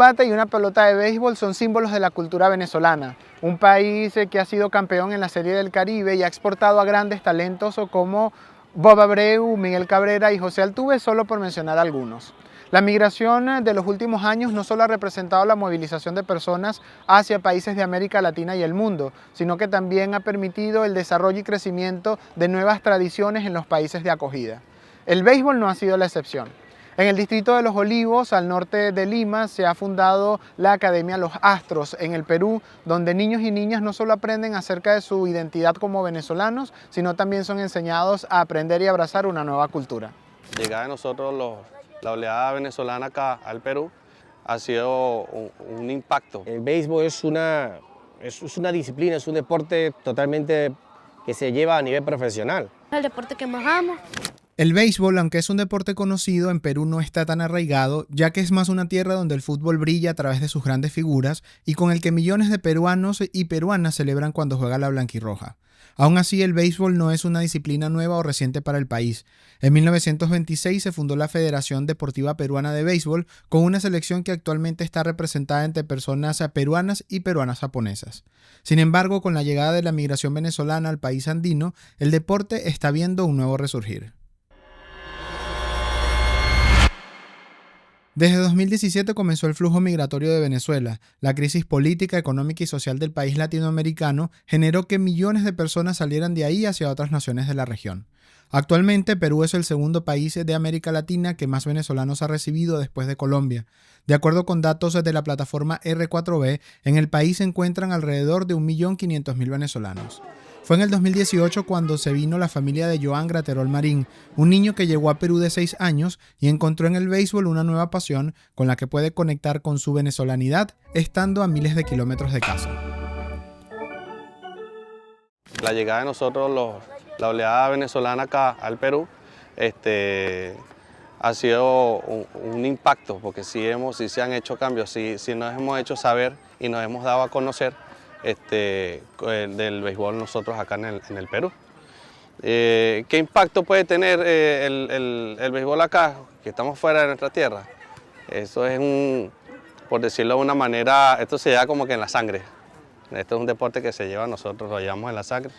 bate y una pelota de béisbol son símbolos de la cultura venezolana, un país que ha sido campeón en la Serie del Caribe y ha exportado a grandes talentos como Bob Abreu, Miguel Cabrera y José Altuve, solo por mencionar algunos. La migración de los últimos años no solo ha representado la movilización de personas hacia países de América Latina y el mundo, sino que también ha permitido el desarrollo y crecimiento de nuevas tradiciones en los países de acogida. El béisbol no ha sido la excepción. En el distrito de Los Olivos, al norte de Lima, se ha fundado la Academia Los Astros en el Perú, donde niños y niñas no solo aprenden acerca de su identidad como venezolanos, sino también son enseñados a aprender y abrazar una nueva cultura. Llegada de nosotros, la oleada venezolana acá al Perú, ha sido un impacto. El béisbol es una disciplina, es un deporte totalmente que se lleva a nivel profesional. Es el deporte que más amo. El béisbol, aunque es un deporte conocido, en Perú no está tan arraigado, ya que es más una tierra donde el fútbol brilla a través de sus grandes figuras y con el que millones de peruanos y peruanas celebran cuando juega la blanquirroja. Aún así, el béisbol no es una disciplina nueva o reciente para el país. En 1926 se fundó la Federación Deportiva Peruana de Béisbol, con una selección que actualmente está representada entre personas peruanas y peruanas japonesas. Sin embargo, con la llegada de la migración venezolana al país andino, el deporte está viendo un nuevo resurgir. Desde 2017 comenzó el flujo migratorio de Venezuela. La crisis política, económica y social del país latinoamericano generó que millones de personas salieran de ahí hacia otras naciones de la región. Actualmente, Perú es el segundo país de América Latina que más venezolanos ha recibido después de Colombia. De acuerdo con datos de la plataforma R4B, en el país se encuentran alrededor de 1.500.000 venezolanos. Fue en el 2018 cuando se vino la familia de Joan Graterol Marín, un niño que llegó a Perú de 6 años y encontró en el béisbol una nueva pasión con la que puede conectar con su venezolanidad estando a miles de kilómetros de casa. La llegada de nosotros, la oleada venezolana acá al Perú, ha sido un impacto, porque sí se han hecho cambios, sí nos hemos hecho saber y nos hemos dado a conocer del béisbol nosotros acá en el Perú. ¿Qué impacto puede tener el béisbol acá, que estamos fuera de nuestra tierra? Eso es por decirlo de una manera, esto se lleva como que en la sangre. Esto es un deporte que se lleva a nosotros, lo llevamos en la sangre.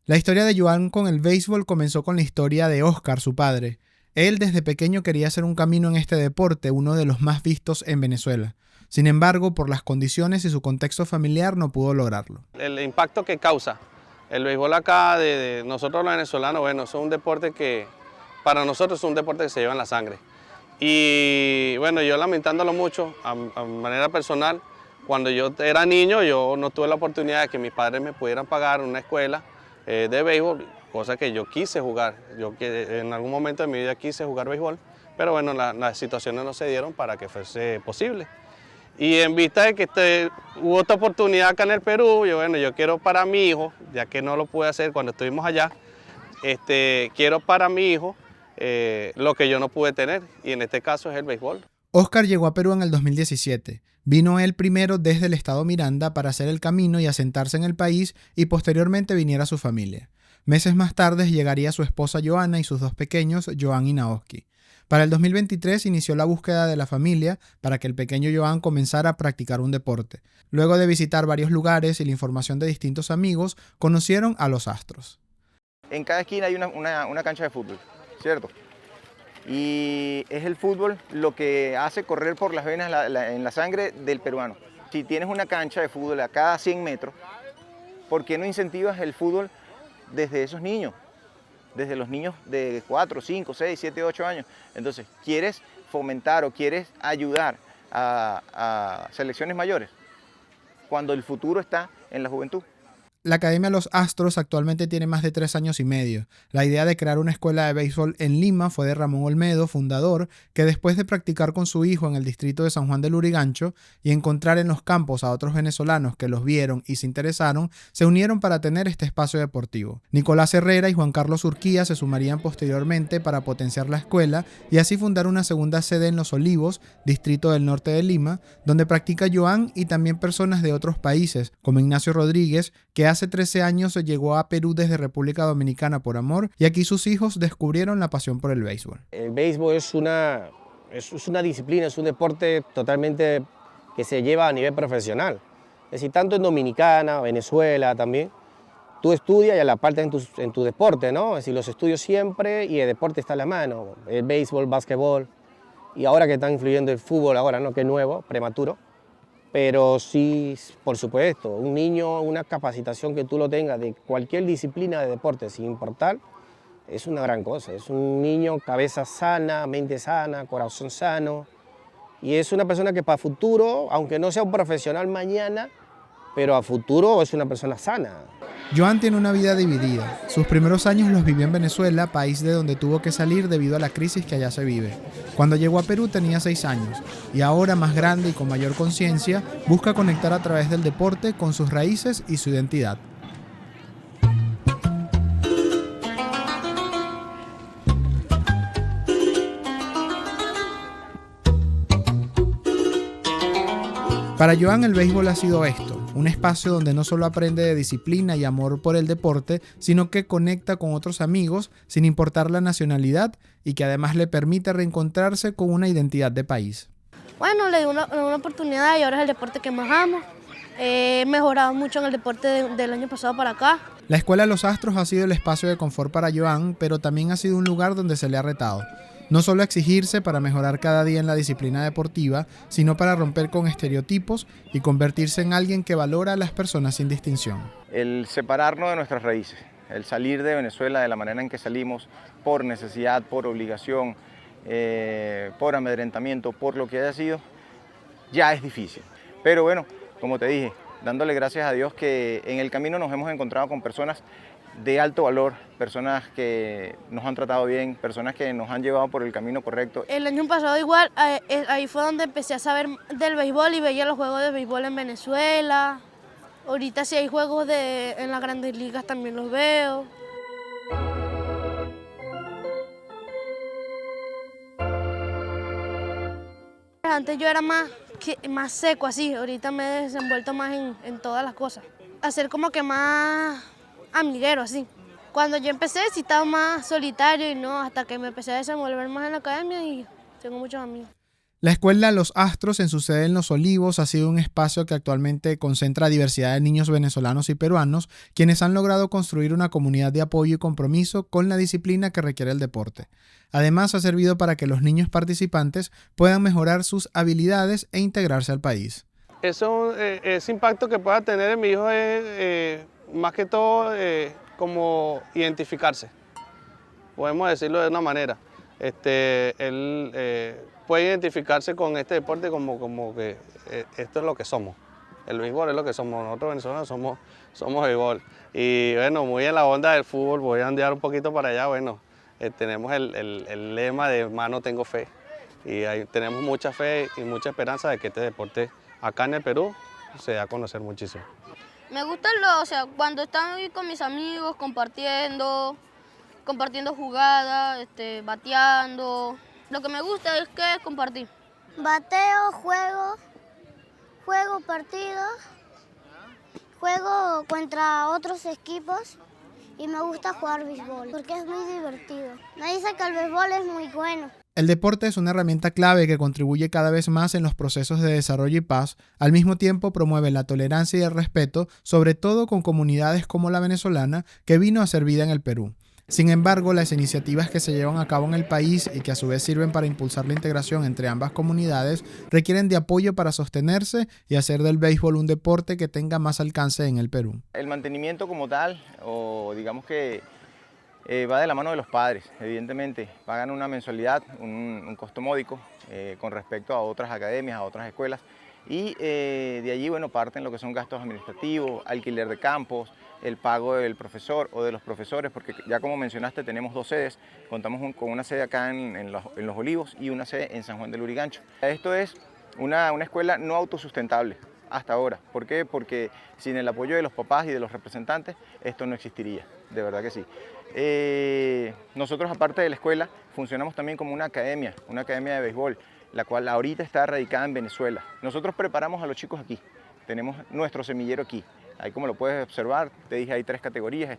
La historia de Joan con el béisbol comenzó con la historia de Oscar, su padre. Él desde pequeño quería hacer un camino en este deporte, uno de los más vistos en Venezuela. Sin embargo, por las condiciones y su contexto familiar no pudo lograrlo. El impacto que causa el béisbol acá de nosotros los venezolanos, bueno, es un deporte que para nosotros es un deporte que se lleva en la sangre. Y bueno, yo lamentándolo mucho, a manera personal, cuando yo era niño yo no tuve la oportunidad de que mis padres me pudieran pagar una escuela de béisbol, cosa que yo quise jugar. Yo en algún momento de mi vida quise jugar béisbol, pero bueno, las situaciones no se dieron para que fuese posible. Y en vista de que hubo otra oportunidad acá en el Perú, yo quiero para mi hijo, ya que no lo pude hacer cuando estuvimos allá, quiero para mi hijo lo que yo no pude tener, y en este caso es el béisbol. Oscar llegó a Perú en el 2017. Vino él primero desde el estado Miranda para hacer el camino y asentarse en el país, y posteriormente viniera su familia. Meses más tarde llegaría su esposa Joana y sus 2 pequeños, Joan y Naoski. Para el 2023 inició la búsqueda de la familia para que el pequeño Joan comenzara a practicar un deporte. Luego de visitar varios lugares y la información de distintos amigos, conocieron a los Astros. En cada esquina hay una cancha de fútbol, ¿cierto? Y es el fútbol lo que hace correr por las venas en la sangre del peruano. Si tienes una cancha de fútbol a cada 100 metros, ¿por qué no incentivas el fútbol desde esos niños? Desde los niños de 4, 5, 6, 7, 8 años. Entonces, ¿quieres fomentar o quieres ayudar a selecciones mayores cuando el futuro está en la juventud? La Academia Los Astros actualmente tiene más de 3 años y medio. La idea de crear una escuela de béisbol en Lima fue de Ramón Olmedo, fundador, que después de practicar con su hijo en el distrito de San Juan del Lurigancho y encontrar en los campos a otros venezolanos que los vieron y se interesaron, se unieron para tener este espacio deportivo. Nicolás Herrera y Juan Carlos Urquía se sumarían posteriormente para potenciar la escuela y así fundar una segunda sede en Los Olivos, distrito del norte de Lima, donde practica Joan y también personas de otros países, como Ignacio Rodríguez, que hace 13 años llegó a Perú desde República Dominicana por amor, y aquí sus hijos descubrieron la pasión por el béisbol. El béisbol es una disciplina, es un deporte totalmente que se lleva a nivel profesional. Es decir, tanto en Dominicana, Venezuela también, tú estudias y a la parte en tu deporte, ¿no? Es decir, los estudios siempre y el deporte está a la mano, el béisbol, básquetbol, y ahora que está influyendo el fútbol, ahora, ¿no? Que es nuevo, prematuro, pero sí, por supuesto, un niño, una capacitación que tú lo tengas de cualquier disciplina de deporte, sin importar, es una gran cosa. Es un niño, cabeza sana, mente sana, corazón sano, y es una persona que para futuro, aunque no sea un profesional mañana, pero a futuro es una persona sana. Joan tiene una vida dividida. Sus primeros años los vivió en Venezuela, país de donde tuvo que salir debido a la crisis que allá se vive. Cuando llegó a Perú tenía 6 años y ahora, más grande y con mayor conciencia, busca conectar a través del deporte con sus raíces y su identidad. Para Joan el béisbol ha sido esto, un espacio donde no solo aprende de disciplina y amor por el deporte, sino que conecta con otros amigos sin importar la nacionalidad y que además le permite reencontrarse con una identidad de país. Bueno, le di una oportunidad y ahora es el deporte que más amo. He mejorado mucho en el deporte del año pasado para acá. La Escuela Los Astros ha sido el espacio de confort para Joan, pero también ha sido un lugar donde se le ha retado. No solo a exigirse para mejorar cada día en la disciplina deportiva, sino para romper con estereotipos y convertirse en alguien que valora a las personas sin distinción. El separarnos de nuestras raíces, el salir de Venezuela de la manera en que salimos, por necesidad, por obligación, por amedrentamiento, por lo que haya sido, ya es difícil. Pero bueno, como te dije, dándole gracias a Dios que en el camino nos hemos encontrado con personas de alto valor, personas que nos han tratado bien, personas que nos han llevado por el camino correcto. El año pasado igual, ahí fue donde empecé a saber del béisbol y veía los juegos de béisbol en Venezuela. Ahorita si hay juegos en las grandes ligas también los veo. Antes yo era más seco así, ahorita me he desenvuelto más en todas las cosas. Hacer como que más amiguero así. Cuando yo empecé sí estaba más solitario y no, hasta que me empecé a desenvolver más en la academia y tengo muchos amigos. La Escuela Los Astros, en su sede en Los Olivos, ha sido un espacio que actualmente concentra diversidad de niños venezolanos y peruanos, quienes han logrado construir una comunidad de apoyo y compromiso con la disciplina que requiere el deporte. Además, ha servido para que los niños participantes puedan mejorar sus habilidades e integrarse al país. Ese impacto que pueda tener en mi hijo es más que todo como identificarse, podemos decirlo de una manera. Él puede identificarse con este deporte como que esto es lo que somos. El béisbol es lo que somos, nosotros venezolanos somos béisbol. Y bueno, muy en la onda del fútbol, voy a andear un poquito para allá, bueno, tenemos el lema de mano tengo fe. Y ahí tenemos mucha fe y mucha esperanza de que este deporte acá en el Perú se da a conocer muchísimo. Me gusta cuando estoy con mis amigos compartiendo jugadas, bateando. Lo que me gusta es compartir. Bateo, juego partidos, juego contra otros equipos y me gusta jugar béisbol porque es muy divertido. Me dice que el béisbol es muy bueno. El deporte es una herramienta clave que contribuye cada vez más en los procesos de desarrollo y paz, al mismo tiempo promueve la tolerancia y el respeto, sobre todo con comunidades como la venezolana, que vino a ser vida en el Perú. Sin embargo, las iniciativas que se llevan a cabo en el país y que a su vez sirven para impulsar la integración entre ambas comunidades requieren de apoyo para sostenerse y hacer del béisbol un deporte que tenga más alcance en el Perú. El mantenimiento como tal, o digamos que va de la mano de los padres, evidentemente. Pagan una mensualidad, un costo módico con respecto a otras academias, a otras escuelas. Y de allí, bueno, parten lo que son gastos administrativos, alquiler de campos, el pago del profesor o de los profesores, porque ya como mencionaste tenemos 2 sedes, contamos con una sede acá en Los Olivos y una sede en San Juan del Lurigancho. Esto es una escuela no autosustentable hasta ahora. ¿Por qué? Porque sin el apoyo de los papás y de los representantes esto no existiría, de verdad que sí. Nosotros, aparte de la escuela, funcionamos también como una academia de béisbol, la cual ahorita está radicada en Venezuela. Nosotros preparamos a los chicos aquí, tenemos nuestro semillero aquí, Ahí como lo puedes observar, te dije hay 3 categorías,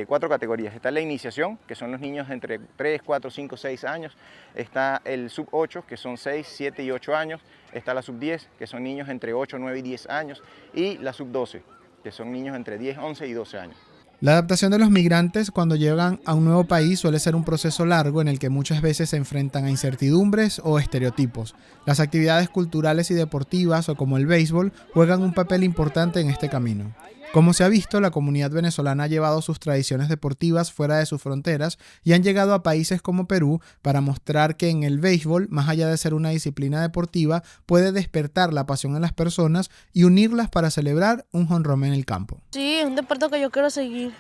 4 categorías. Está la iniciación, que son los niños entre 3, 4, 5, 6 años. Está el sub 8, que son 6, 7 y 8 años. Está la sub 10, que son niños entre 8, 9 y 10 años. Y la sub 12, que son niños entre 10, 11 y 12 años. La adaptación de los migrantes cuando llegan a un nuevo país suele ser un proceso largo en el que muchas veces se enfrentan a incertidumbres o estereotipos. Las actividades culturales y deportivas, o como el béisbol, juegan un papel importante en este camino. Como se ha visto, la comunidad venezolana ha llevado sus tradiciones deportivas fuera de sus fronteras y han llegado a países como Perú para mostrar que en el béisbol, más allá de ser una disciplina deportiva, puede despertar la pasión en las personas y unirlas para celebrar un jonrón en el campo. Sí, es un deporte que yo quiero seguir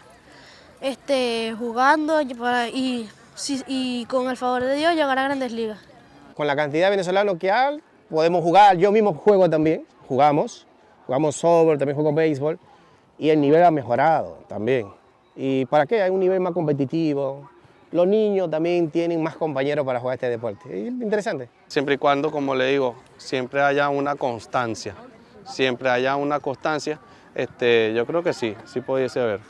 jugando y con el favor de Dios llegar a Grandes Ligas. Con la cantidad de venezolanos que hay, podemos jugar. Yo mismo juego también, jugamos softball, también juego béisbol. Y el nivel ha mejorado también. ¿Y para qué? Hay un nivel más competitivo. Los niños también tienen más compañeros para jugar este deporte. Es interesante. Siempre y cuando, como le digo, siempre haya una constancia. Siempre haya una constancia, yo creo que sí pudiese haber.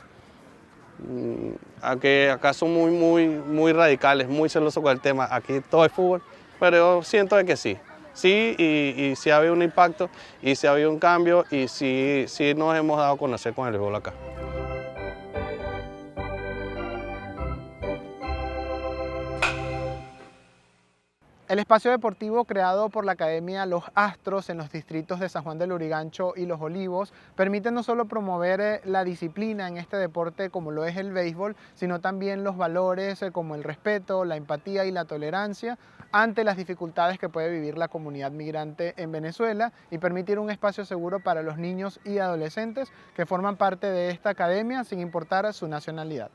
Acá son muy radicales, muy celosos con el tema. Aquí todo es fútbol, pero yo siento de que sí. Sí, y sí ha habido un impacto, y sí ha habido un cambio, y sí nos hemos dado a conocer con el béisbol acá. El espacio deportivo creado por la Academia Los Astros en los distritos de San Juan del Lurigancho y Los Olivos permite no solo promover la disciplina en este deporte como lo es el béisbol, sino también los valores como el respeto, la empatía y la tolerancia ante las dificultades que puede vivir la comunidad migrante en Venezuela y permitir un espacio seguro para los niños y adolescentes que forman parte de esta academia sin importar su nacionalidad.